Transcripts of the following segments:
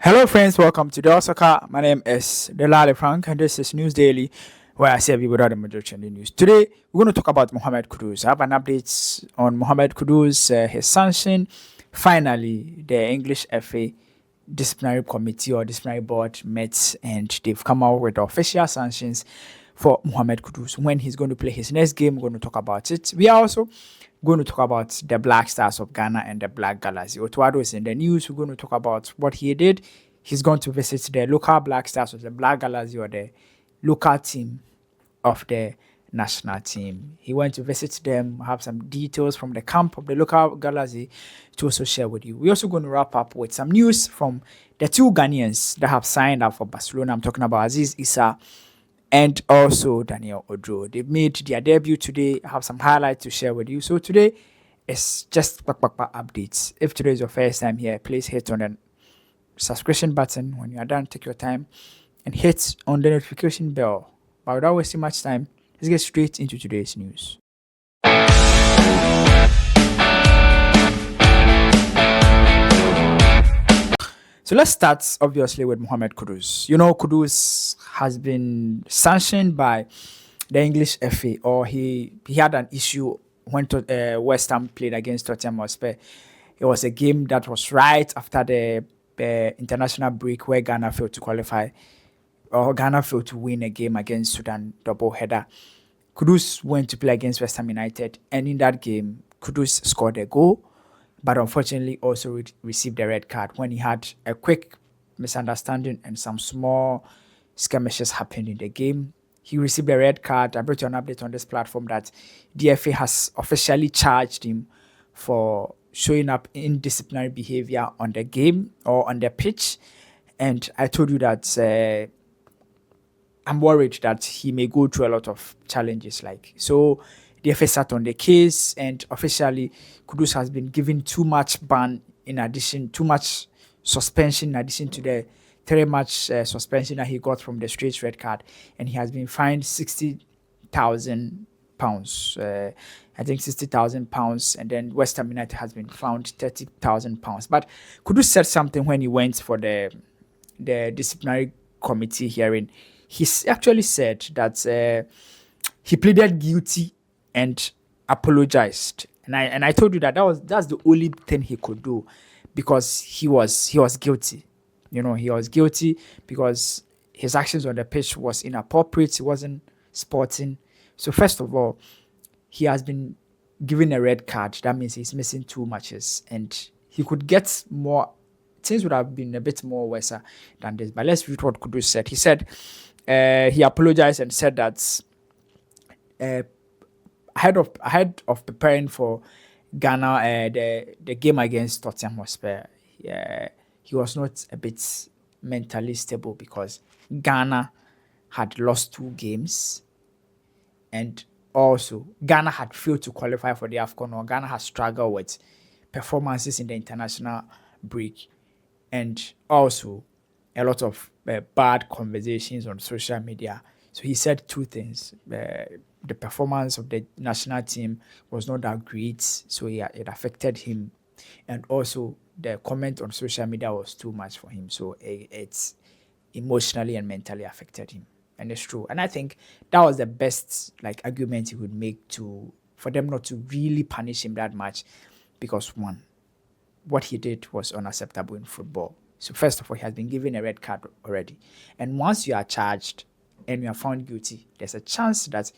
Hello, friends. Welcome to the Soccer. My name is Delali Frank, and this is News Daily, where I serve you with all the major trending news. Today, we're going to talk about Mohamed Kudus. I have an update on Mohamed Kudus, his sanction. Finally, the English FA disciplinary committee or disciplinary board met, and they've come out with official sanctions for Mohamed Kudus. When he's going to play his next game, we're going to talk about it. We are also going to talk about the Black Stars of Ghana and the Black Galaxy. Otto Addo is in the news. We're going to talk about what he did. He's going to visit the local Black Stars or the Black Galaxy or the local team of the national team. He went to visit them, have some details from the camp of the local Galaxy to also share with you. We're also going to wrap up with some news from the two Ghanaians that have signed up for Barcelona. I'm talking about Aziz Issa and also Daniel Odro. They've made their debut today. I have some highlights to share with you. So today is just updates. If today is your first time here, please hit on the subscription button. When you are done, take your time and hit on the notification bell. But without wasting much time, let's get straight into today's news. So let's start obviously with Mohamed Kudus. You know, Kudus has been sanctioned by the English FA, or he had an issue when West Ham played against Tottenham Hotspur. It was a game that was right after the international break where Ghana failed to qualify, or Ghana failed to win a game against Sudan double header. Kudus went to play against West Ham United, and in that game, Kudus scored a goal, but unfortunately also received a red card when he had a quick misunderstanding and some small skirmishes happened in the game. He received a red card. I brought you an update on this platform that DFA has officially charged him for showing up in disciplinary behavior on the game or on the pitch. And I told you that I'm worried that he may go through a lot of challenges. So the FA sat on the case, and officially Kudus has been given too much suspension in addition to the 3-match suspension that he got from the straight red card, and he has been fined £60,000. I think £60,000, and then West Ham United has been found £30,000. But Kudus said something when he went for the disciplinary committee hearing. He actually said that he pleaded guilty and apologized, and I told you that's the only thing he could do, because he was guilty. You know, he was guilty because his actions on the pitch was inappropriate. He wasn't sporting. So first of all, he has been given a red card. That means he's missing 2 matches, and he could get more. Things would have been a bit more worse than this. But let's read what Kudus said. He said he apologized and said that ahead of preparing for Ghana, the game against Tottenham Hotspur, he was not a bit mentally stable because Ghana had lost 2 games, and also Ghana had failed to qualify for the AFCON, or Ghana has struggled with performances in the international break, and also a lot of bad conversations on social media. So he said 2 things. The performance of the national team was not that great, so it affected him, and also the comment on social media was too much for him, so it's emotionally and mentally affected him. And it's true, and I think that was the best argument he would make for them not to really punish him that much, because one, what he did was unacceptable in football. So first of all, he has been given a red card already, and once you are charged and you are found guilty, there's a chance that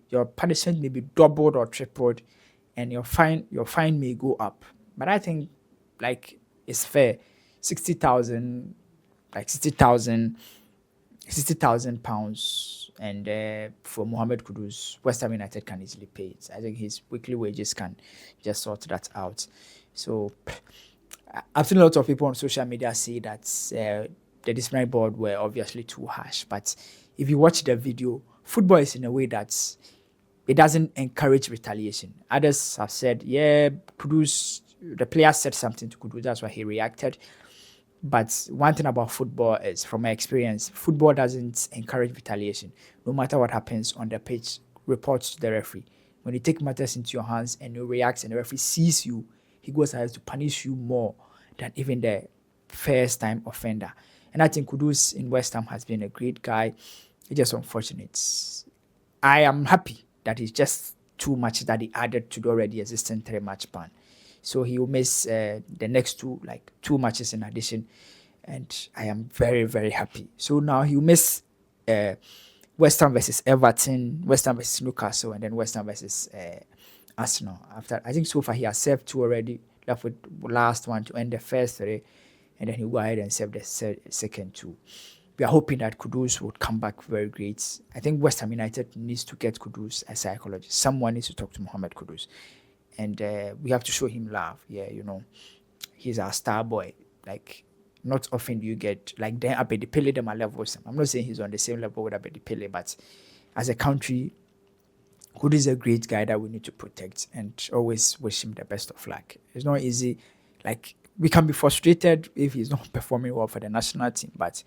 your punishment may be doubled or tripled, and your fine may go up. But I think it's fair. 60,000, £60,000, and for Mohamed Kudus, West Ham United can easily pay it. I think his weekly wages can just sort that out. So I've seen a lot of people on social media say that the disciplinary board were obviously too harsh, but if you watch the video, football is in a way that it doesn't encourage retaliation. Others have said, Kudus, the player said something to Kudus, that's why he reacted. But one thing about football is, from my experience, football doesn't encourage retaliation. No matter what happens on the pitch, report to the referee. When you take matters into your hands and you react and the referee sees you, he goes ahead to punish you more than even the first time offender. And I think Kudus in West Ham has been a great guy. It's just unfortunate. I am happy that it's just 2 matches that he added to the already existing 3 match ban. So he will miss the next like 2 matches in addition. And I am very, very happy. So now he will miss West Ham versus Everton, West Ham versus Newcastle, and then West Ham versus Arsenal. After, I think so far he has served 2 already, left with last one to end the first 3, and then he'll go ahead and serve the second 2. We are hoping that Kudus would come back very great. I think West Ham United needs to get Kudus a psychologist. Someone needs to talk to Mohamed Kudus. And we have to show him love. Yeah, he's our star boy. Like, not often do you get, like, then Abedi Pele, them are levels. I'm not saying he's on the same level with Abedi Pele, but as a country, Kudus is a great guy that we need to protect and always wish him the best of luck. It's not easy. Like, we can be frustrated if he's not performing well for the national team, but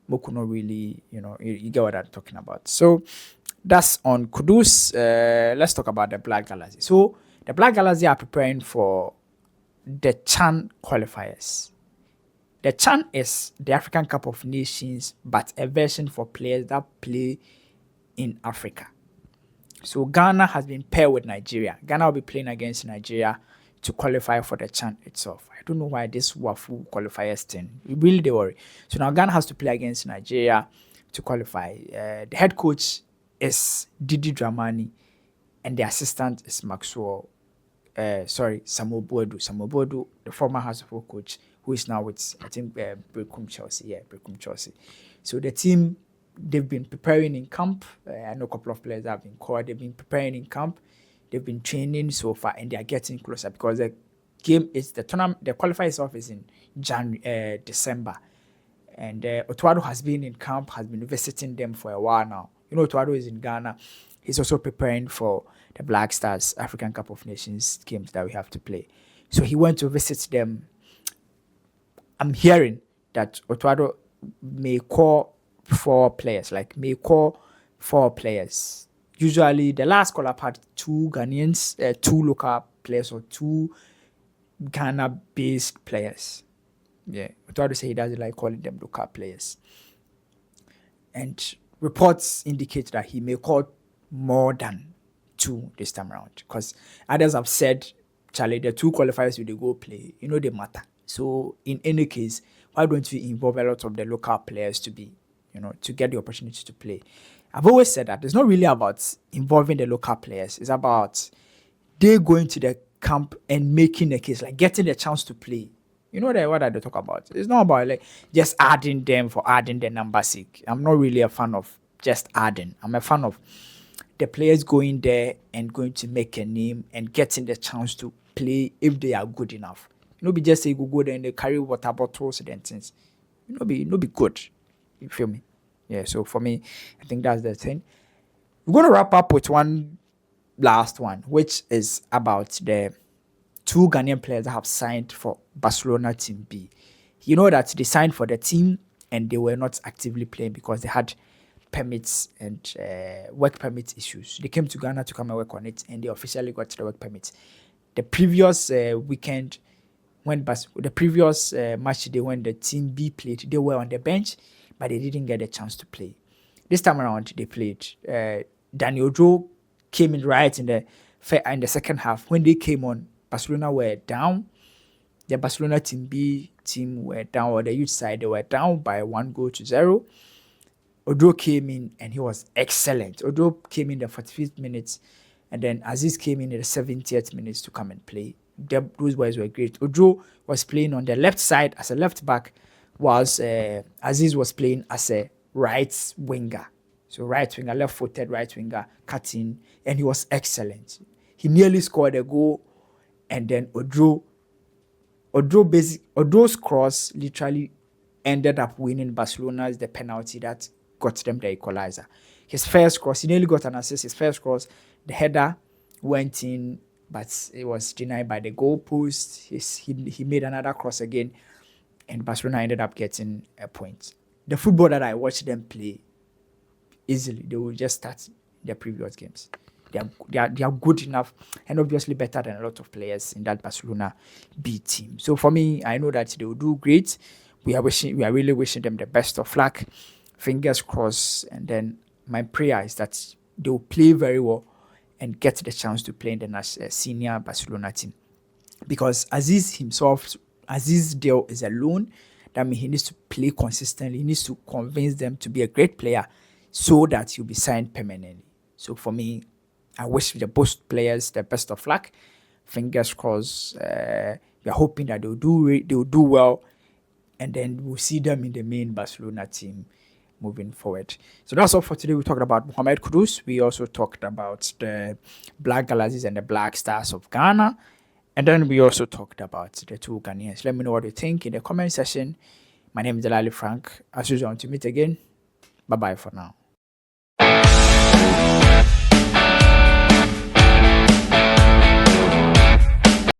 Moku not really, you get what I'm talking about. So that's on Kudus. Let's talk about the Black Galaxy. So the Black Galaxy are preparing for the CHAN qualifiers. The CHAN is the African Cup of Nations, but a version for players that play in Africa. So Ghana has been paired with Nigeria. Ghana will be playing against Nigeria to qualify for the CHAN itself. I don't know why this wafu qualifiers thing. Really, they worry. So now Ghana has to play against Nigeria to qualify. The head coach is Didi Dramani, and the assistant is Samuel Boadu. Samuel Boadu, the former House of Folk coach, who is now with, I think, Brecum Chelsea. Yeah, Brecum Chelsea. So the team, they've been preparing in camp. I know a couple of players that have been called. They've been preparing in camp. They've been training so far, and they are getting closer because the game is the tournament. The qualifier itself is in December, and Otto Addo has been in camp, has been visiting them for a while now. Otto Addo is in Ghana. He's also preparing for the Black Stars African Cup of Nations games that we have to play. So he went to visit them. I'm hearing that Otto Addo may call 4 players. Usually, the last call-up had 2 Ghanaians, 2 local players, or 2 Ghana-based players. Yeah, Otto Addo say he doesn't like calling them local players. And reports indicate that he may call more than 2 this time around. Because others have said, Charlie, the 2 qualifiers will they go play, they matter. So, in any case, why don't we involve a lot of the local players to get the opportunity to play? I've always said that it's not really about involving the local players. It's about they going to the camp and making a case, like getting the chance to play. What I talk about. It's not about like just adding them for adding the number sake. I'm not really a fan of just adding. I'm a fan of the players going there and going to make a name and getting the chance to play if they are good enough. Be just say go there and they carry water bottles and things. Be good. You feel me? Yeah, so for me, I think that's the thing. We're going to wrap up with one last one, which is about the 2 Ghanaian players that have signed for Barcelona Team B. That they signed for the team and they were not actively playing because they had permits and work permit issues. They came to Ghana to come and work on it, and they officially got the work permit. The previous weekend, match day when the Team B played, they were on the bench, but they didn't get a chance to play. This time around, they played. Daniel Joe came in right in the second half. When they came on, Barcelona were down. The Barcelona Team B team were down, or the youth side, they were down by 1-0. Addo came in and he was excellent. Addo came in the 45th minutes, and then Aziz came in the 70th minutes to come and play. Those boys were great. Addo was playing on the left side as a left back, whilst Aziz was playing as a right winger. So right winger, left-footed right winger, cutting, and he was excellent. He nearly scored a goal, and then Odro's cross literally ended up winning Barcelona's the penalty that got them the equalizer. His first cross, he nearly got an assist. His first cross, the header went in, but it was denied by the goalpost. He made another cross again, and Barcelona ended up getting a point. The football that I watched them play, easily, they will just start their previous games. They are good enough, and obviously better than a lot of players in that Barcelona B team. So for me, I know that they will do great. We are really wishing them the best of luck. Fingers crossed. And then my prayer is that they will play very well and get the chance to play in the senior Barcelona team. Because Aziz deal is alone. That means he needs to play consistently. He needs to convince them to be a great player so that he'll be signed permanently. So for me, I wish the both players the best of luck. Fingers crossed. We are hoping that they'll do well, and then we'll see them in the main Barcelona team moving forward. So that's all for today. We talked about Mohamed Kudus. We also talked about the Black Galaxies and the Black Stars of Ghana. And then we also talked about the two Ghanaians. Let me know what you think in the comment section. My name is Delali Frank. As usual, until we meet again. Bye-bye for now.